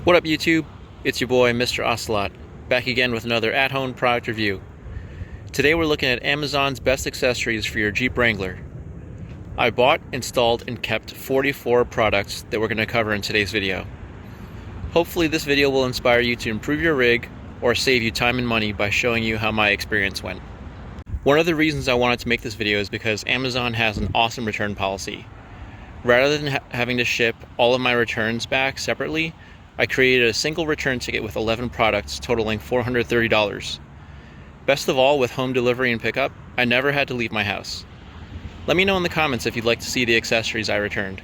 What up YouTube? It's your boy Mr. Ocelot, back again with another at-home product review. Today we're looking at Amazon's best accessories for your Jeep Wrangler. I bought, installed, and kept 44 products that we're going to cover in today's video. Hopefully this video will inspire you to improve your rig or save you time and money by showing you how my experience went. One of the reasons I wanted to make this video is because Amazon has an awesome return policy. Rather than having to ship all of my returns back separately, I created a single return ticket with 11 products totaling $430. Best of all, with home delivery and pickup, I never had to leave my house. Let me know in the comments if you'd like to see the accessories I returned.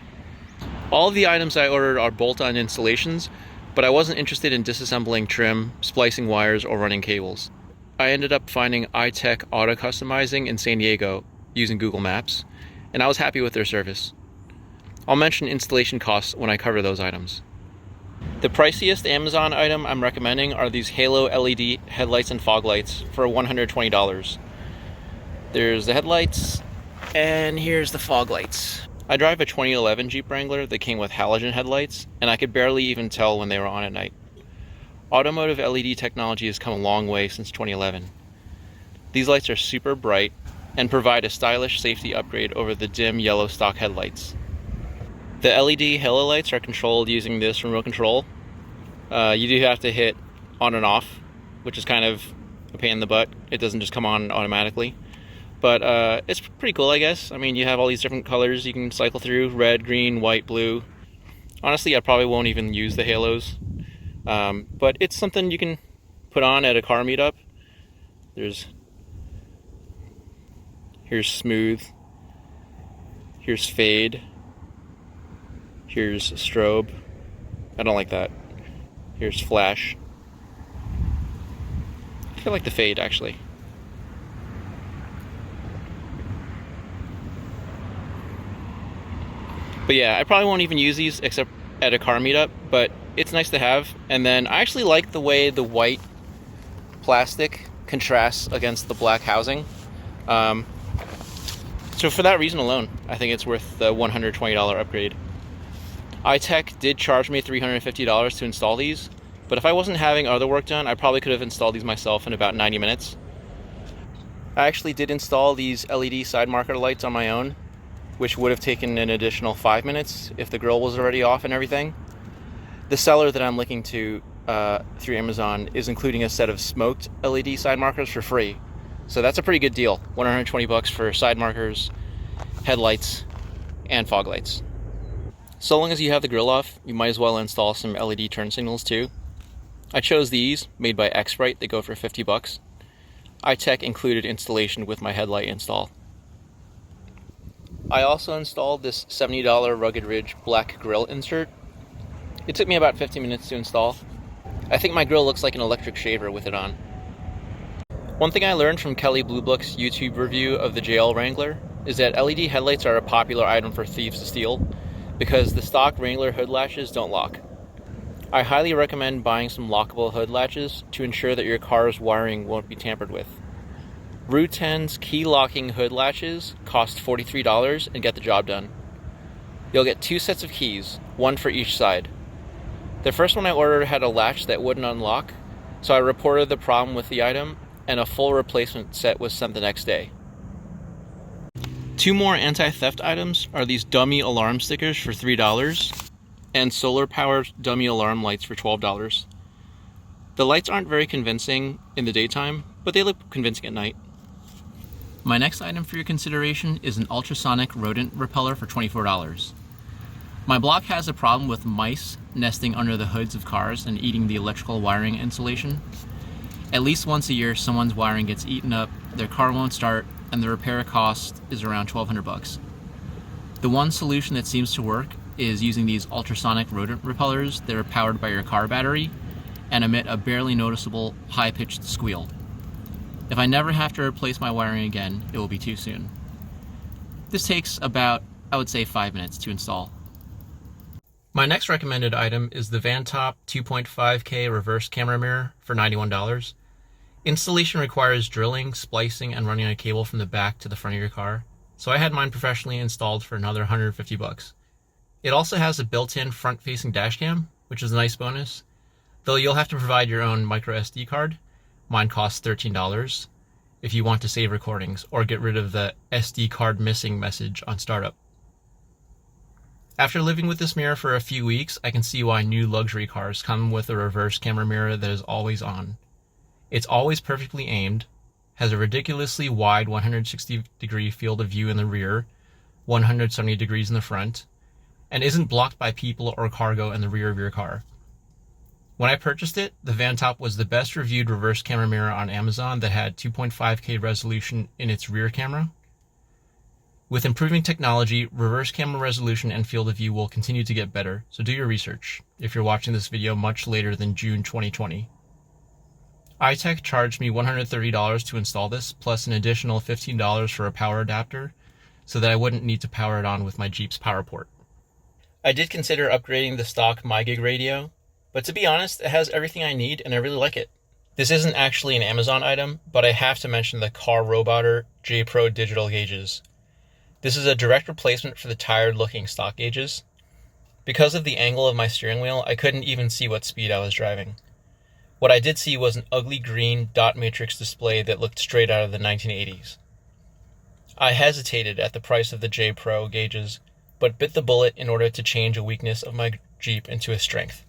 All of the items I ordered are bolt-on installations, but I wasn't interested in disassembling trim, splicing wires, or running cables. I ended up finding iTech Auto Customizing in San Diego using Google Maps, and I was happy with their service. I'll mention installation costs when I cover those items. The priciest Amazon item I'm recommending are these Halo LED headlights and fog lights for $120. There's the headlights, and here's the fog lights. I drive a 2011 Jeep Wrangler that came with halogen headlights, and I could barely even tell when they were on at night. Automotive LED technology has come a long way since 2011. These lights are super bright and provide a stylish safety upgrade over the dim yellow stock headlights. The LED halo lights are controlled using this remote control. You do have to hit on and off, which is kind of a pain in the butt. It doesn't just come on automatically. But it's pretty cool, I guess. I mean, you have all these different colors you can cycle through: red, green, white, blue. Honestly, I probably won't even use the halos. But it's something you can put on at a car meetup. Here's smooth. Here's fade. Here's strobe. I don't like that. Here's flash. I like the fade, actually. But yeah, I probably won't even use these except at a car meetup, but it's nice to have. And then I actually like the way the white plastic contrasts against the black housing. So for that reason alone, I think it's worth the $120 upgrade. iTech did charge me $350 to install these, but if I wasn't having other work done, I probably could have installed these myself in about 90 minutes. I actually did install these LED side marker lights on my own, which would have taken an additional 5 minutes if the grill was already off and everything. The seller that I'm linking to through Amazon is including a set of smoked LED side markers for free. So that's a pretty good deal. $120 for side markers, headlights, and fog lights. So long as you have the grill off, you might as well install some LED turn signals too. I chose these, made by Xprite. They go for $50. iTech included installation with my headlight install. I also installed this $70 Rugged Ridge black grill insert. It took me about 15 minutes to install. I think my grill looks like an electric shaver with it on. One thing I learned from Kelly Blue Book's YouTube review of the JL Wrangler is that LED headlights are a popular item for thieves to steal, because the stock Wrangler hood latches don't lock. I highly recommend buying some lockable hood latches to ensure that your car's wiring won't be tampered with. Routen's key locking hood latches cost $43 and get the job done. You'll get 2 sets of keys, one for each side. The first one I ordered had a latch that wouldn't unlock, so I reported the problem with the item, and a full replacement set was sent the next day. 2 more anti-theft items are these dummy alarm stickers for $3 and solar-powered dummy alarm lights for $12. The lights aren't very convincing in the daytime, but they look convincing at night. My next item for your consideration is an ultrasonic rodent repeller for $24. My block has a problem with mice nesting under the hoods of cars and eating the electrical wiring insulation. At least once a year, someone's wiring gets eaten up, their car won't start, and the repair cost is around $1,200. The one solution that seems to work is using these ultrasonic rodent repellers that are powered by your car battery and emit a barely noticeable high-pitched squeal. If I never have to replace my wiring again, it will be too soon. This takes about, I would say, 5 minutes to install. My next recommended item is the Vantop 2.5K reverse camera mirror for $91. Installation requires drilling, splicing, and running a cable from the back to the front of your car, so I had mine professionally installed for another $150. It also has a built-in front-facing dash cam, which is a nice bonus, though you'll have to provide your own microSD card. Mine costs $13 if you want to save recordings or get rid of the SD card missing message on startup. After living with this mirror for a few weeks, I can see why new luxury cars come with a reverse camera mirror that is always on. It's always perfectly aimed, has a ridiculously wide 160-degree field of view in the rear, 170 degrees in the front, and isn't blocked by people or cargo in the rear of your car. When I purchased it, the Vantop was the best reviewed reverse camera mirror on Amazon that had 2.5K resolution in its rear camera. With improving technology, reverse camera resolution and field of view will continue to get better, so do your research if you're watching this video much later than June 2020. iTech charged me $130 to install this, plus an additional $15 for a power adapter, so that I wouldn't need to power it on with my Jeep's power port. I did consider upgrading the stock myGig radio, but to be honest, it has everything I need and I really like it. This isn't actually an Amazon item, but I have to mention the Carobotor J-Pro digital gauges. This is a direct replacement for the tired-looking stock gauges. Because of the angle of my steering wheel, I couldn't even see what speed I was driving. What I did see was an ugly green dot matrix display that looked straight out of the 1980s. I hesitated at the price of the J-Pro gauges, but bit the bullet in order to change a weakness of my Jeep into a strength.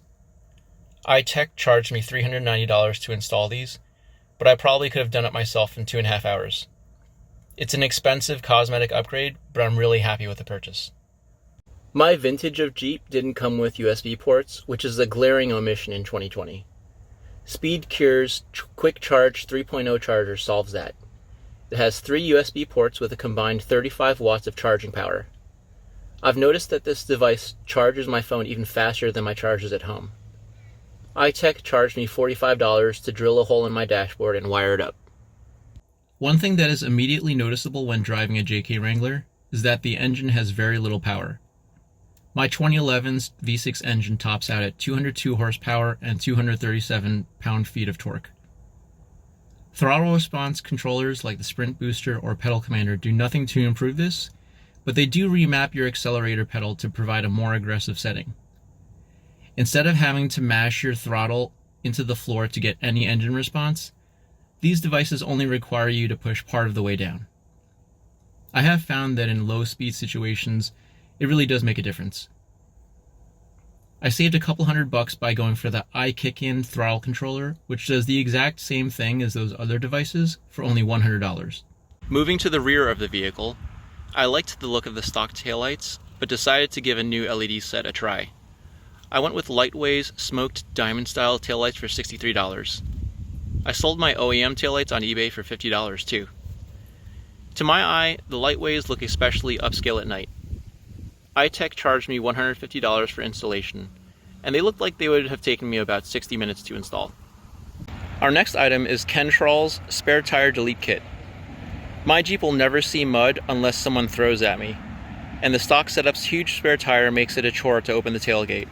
iTech charged me $390 to install these, but I probably could have done it myself in 2.5 hours. It's an expensive cosmetic upgrade, but I'm really happy with the purchase. My vintage of Jeep didn't come with USB ports, which is a glaring omission in 2020. Speedcur's Quickcharge 3.0 charger solves that. It has 3 USB ports with a combined 35 watts of charging power. I've noticed that this device charges my phone even faster than my chargers at home. iTech charged me $45 to drill a hole in my dashboard and wire it up. One thing that is immediately noticeable when driving a JK Wrangler is that the engine has very little power. My 2011's V6 engine tops out at 202 horsepower and 237 pound-feet of torque. Throttle response controllers like the Sprint Booster or Pedal Commander do nothing to improve this, but they do remap your accelerator pedal to provide a more aggressive setting. Instead of having to mash your throttle into the floor to get any engine response, these devices only require you to push part of the way down. I have found that in low-speed situations, it really does make a difference. I saved a couple $100 by going for the iKiKin throttle controller, which does the exact same thing as those other devices for only $100. Moving to the rear of the vehicle, I liked the look of the stock taillights, but decided to give a new LED set a try. I went with Liteway's smoked diamond-style taillights for $63. I sold my OEM taillights on eBay for $50 too. To my eye, the Litways look especially upscale at night. iTech charged me $150 for installation, and they looked like they would have taken me about 60 minutes to install. Our next item is Kentrol's spare tire delete kit. My Jeep will never see mud unless someone throws at me, and the stock setup's huge spare tire makes it a chore to open the tailgate.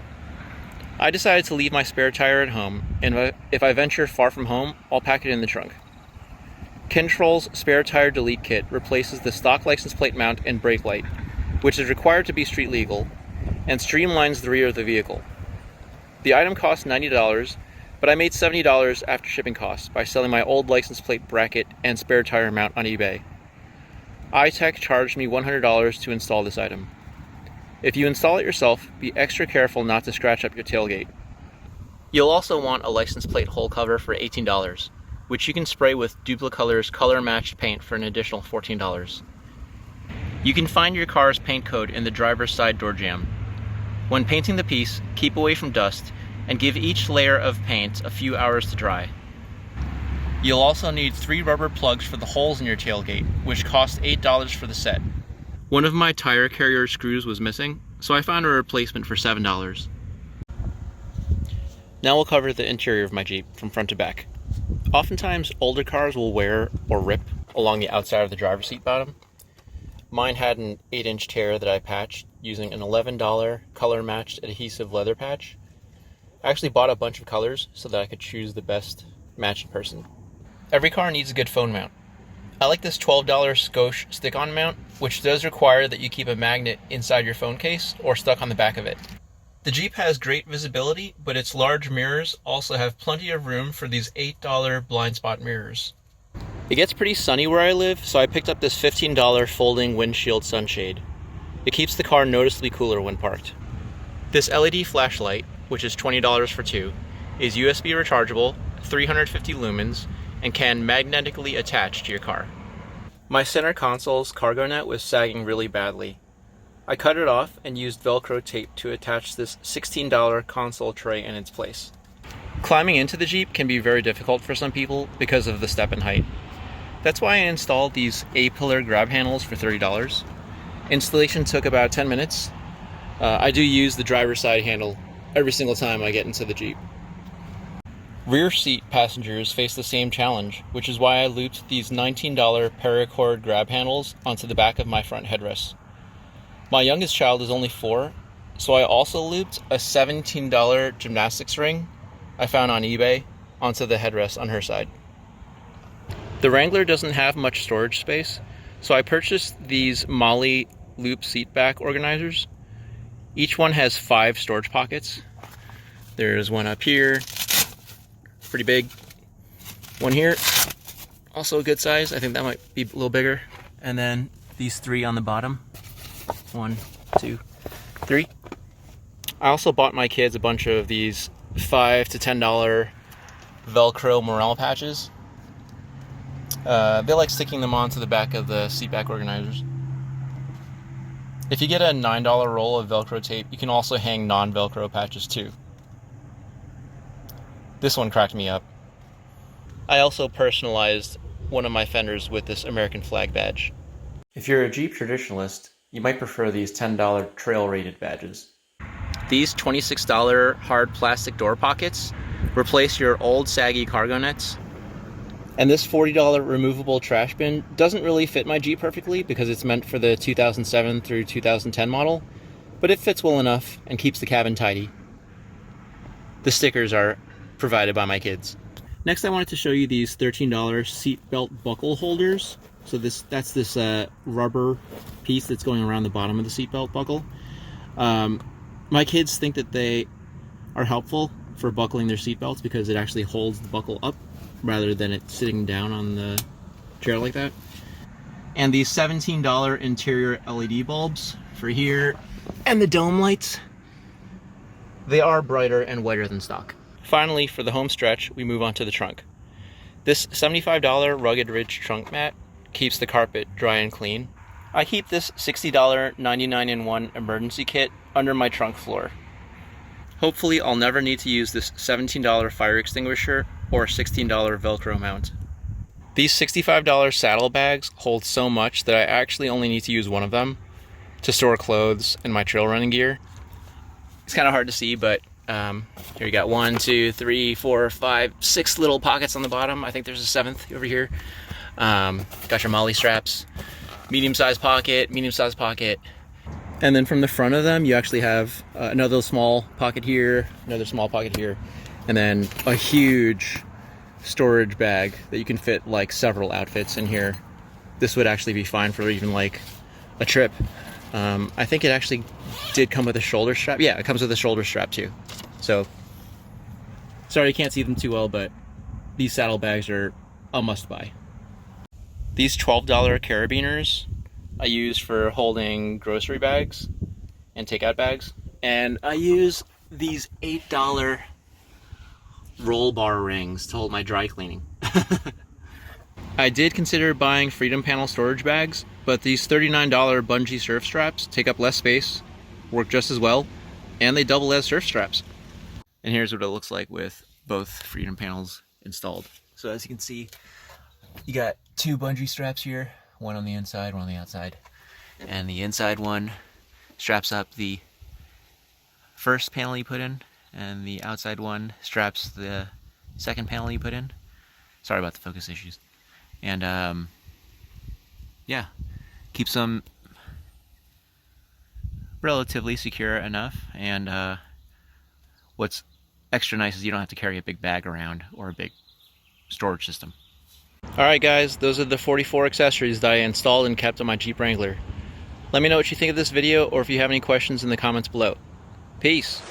I decided to leave my spare tire at home, and if I venture far from home, I'll pack it in the trunk. Kentrol's spare tire delete kit replaces the stock license plate mount and brake light, which is required to be street legal, and streamlines the rear of the vehicle. The item costs $90, but I made $70 after shipping costs by selling my old license plate bracket and spare tire mount on eBay. iTech charged me $100 to install this item. If you install it yourself, be extra careful not to scratch up your tailgate. You'll also want a license plate hole cover for $18, which you can spray with Duplicolor's color-matched paint for an additional $14. You can find your car's paint code in the driver's side door jamb. When painting the piece, keep away from dust and give each layer of paint a few hours to dry. You'll also need 3 rubber plugs for the holes in your tailgate, which cost $8 for the set. One of my tire carrier screws was missing, so I found a replacement for $7. Now we'll cover the interior of my Jeep from front to back. Oftentimes, older cars will wear or rip along the outside of the driver's seat bottom. Mine had an 8-inch tear that I patched using an $11 color-matched adhesive leather patch. I actually bought a bunch of colors so that I could choose the best match in person. Every car needs a good phone mount. I like this $12 Scosche stick-on mount, which does require that you keep a magnet inside your phone case or stuck on the back of it. The Jeep has great visibility, but its large mirrors also have plenty of room for these $8 blind spot mirrors. It gets pretty sunny where I live, so I picked up this $15 folding windshield sunshade. It keeps the car noticeably cooler when parked. This LED flashlight, which is $20 for two, is USB rechargeable, 350 lumens, and can magnetically attach to your car. My center console's cargo net was sagging really badly. I cut it off and used Velcro tape to attach this $16 console tray in its place. Climbing into the Jeep can be very difficult for some people because of the step and height. That's why I installed these A-pillar grab handles for $30. Installation took about 10 minutes. I do use the driver's side handle every single time I get into the Jeep. Rear seat passengers face the same challenge, which is why I looped these $19 Paracord grab handles onto the back of my front headrest. My youngest child is only 4, so I also looped a $17 gymnastics ring I found on eBay onto the headrest on her side. The Wrangler doesn't have much storage space, so I purchased these Molly loop seatback organizers. Each one has 5 storage pockets. There's one up here, pretty big. One here, also a good size. I think that might be a little bigger. And then these 3 on the bottom. 1, 2, 3. I also bought my kids a bunch of these $5 to $10 Velcro morale patches. They like sticking them onto the back of the seatback organizers. If you get a $9 roll of Velcro tape, you can also hang non-Velcro patches too. This one cracked me up. I also personalized one of my fenders with this American flag badge. If you're a Jeep traditionalist, you might prefer these $10 trail-rated badges. These $26 hard plastic door pockets replace your old saggy cargo nets. And this $40 removable trash bin doesn't really fit my Jeep perfectly because it's meant for the 2007 through 2010 model, but it fits well enough and keeps the cabin tidy. The stickers are provided by my kids. Next, I wanted to show you these $13 seat belt buckle holders. So that's this rubber piece that's going around the bottom of the seat belt buckle. My kids think that they are helpful for buckling their seat belts because it actually holds the buckle up rather than it sitting down on the chair like that. And these $17 interior LED bulbs for here, and the dome lights, they are brighter and whiter than stock. Finally, for the home stretch, we move on to the trunk. This $75 Rugged Ridge trunk mat keeps the carpet dry and clean. I keep this $60 99-in-1 emergency kit under my trunk floor. Hopefully I'll never need to use this $17 fire extinguisher or $16 Velcro mount. These $65 saddlebags hold so much that I actually only need to use one of them to store clothes and my trail running gear. It's kind of hard to see, but here you got 1, 2, 3, 4, 5, 6 little pockets on the bottom. I think there's a 7th over here. Got your molly straps, medium-sized pocket, and then from the front of them you actually have another small pocket here, another small pocket here, and then a huge storage bag that you can fit like several outfits in here. This would actually be fine for even like a trip. I think it actually did come with a shoulder strap. Yeah, it comes with a shoulder strap too. So, sorry you can't see them too well, but these saddlebags are a must-buy. These $12 carabiners I use for holding grocery bags and takeout bags. And I use these $8 roll bar rings to hold my dry cleaning. I did consider buying Freedom Panel storage bags, but these $39 bungee surf straps take up less space, work just as well, and they double as surf straps. And here's what it looks like with both Freedom Panels installed. So as you can see, you got 2 bungee straps here, one on the inside, one on the outside. And the inside one straps up the first panel you put in, and the outside one straps the second panel you put in. Sorry about the focus issues. And yeah, keeps them relatively secure enough. And what's extra nice is you don't have to carry a big bag around or a big storage system. Alright guys, those are the 44 accessories that I installed and kept on my Jeep Wrangler. Let me know what you think of this video or if you have any questions in the comments below. Peace.